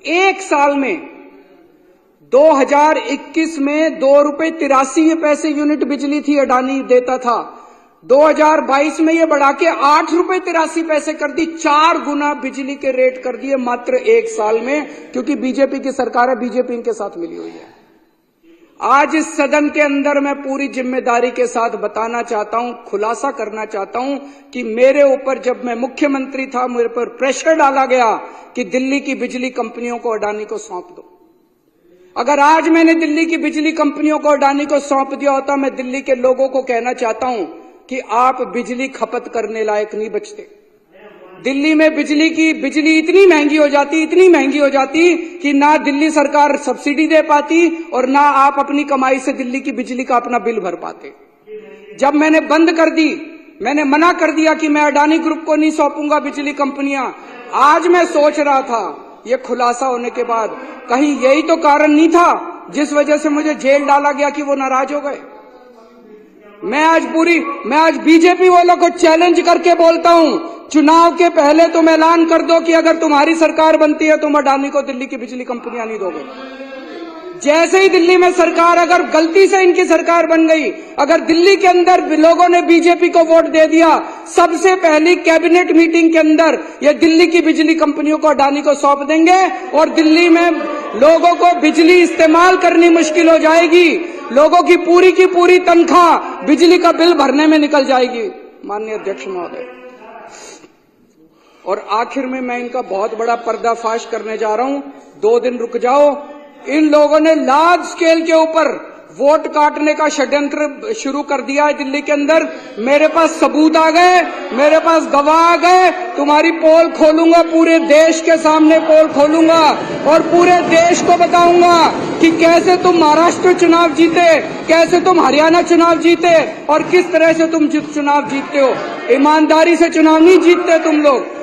एक साल में 2021 में 2.83 रुपए यूनिट बिजली थी अडानी देता था। 2022 में ये बढ़ा के 8.83 रुपए कर दी। 4 गुना बिजली के रेट कर दिए मात्र एक साल में, क्योंकि बीजेपी की सरकार है, बीजेपी इनके साथ मिली हुई है। आज इस सदन के अंदर मैं पूरी जिम्मेदारी के साथ बताना चाहता हूं, खुलासा करना चाहता हूं कि मेरे ऊपर जब मैं मुख्यमंत्री था, मेरे पर प्रेशर डाला गया कि दिल्ली की बिजली कंपनियों को अडानी को सौंप दो। अगर आज मैंने दिल्ली की बिजली कंपनियों को अडानी को सौंप दिया होता, मैं दिल्ली के लोगों को कहना चाहता हूं कि आप बिजली खपत करने लायक नहीं बचते। दिल्ली में बिजली इतनी महंगी हो जाती कि ना दिल्ली सरकार सब्सिडी दे पाती और ना आप अपनी कमाई से दिल्ली की बिजली का अपना बिल भर पाते। जब मैंने बंद कर दी, मैंने मना कर दिया कि मैं अडानी ग्रुप को नहीं सौंपूंगा बिजली कंपनियां। आज मैं सोच रहा था, ये खुलासा होने के बाद, कहीं यही तो कारण नहीं था जिस वजह से मुझे जेल डाला गया कि वो नाराज हो गए। मैं आज बीजेपी वालों को चैलेंज करके बोलता हूं, चुनाव के पहले तुम ऐलान कर दो कि अगर तुम्हारी सरकार बनती है तुम अडानी को दिल्ली की बिजली कंपनियां नहीं दोगे। जैसे ही दिल्ली में सरकार, अगर गलती से इनकी सरकार बन गई, अगर दिल्ली के अंदर लोगों ने बीजेपी को वोट दे दिया, सबसे पहली कैबिनेट मीटिंग के अंदर ये दिल्ली की बिजली कंपनियों को अडानी को सौंप देंगे और दिल्ली में लोगों को बिजली इस्तेमाल करनी मुश्किल हो जाएगी। लोगों की पूरी तनख्वाह बिजली का बिल भरने में निकल जाएगी। माननीय अध्यक्ष महोदय, और आखिर में मैं इनका बहुत बड़ा पर्दाफाश करने जा रहा हूं। 2 दिन रुक जाओ। इन लोगों ने लार्ज स्केल के ऊपर वोट काटने का षड्यंत्र शुरू कर दिया है दिल्ली के अंदर। मेरे पास सबूत आ गए, मेरे पास गवाह आ गए। तुम्हारी पोल खोलूंगा, पूरे देश के सामने पोल खोलूंगा और पूरे देश को बताऊंगा कि कैसे तुम महाराष्ट्र चुनाव जीते, कैसे तुम हरियाणा चुनाव जीते और किस तरह से तुम चुनाव जीतते हो। ईमानदारी से चुनाव नहीं जीतते तुम लोग।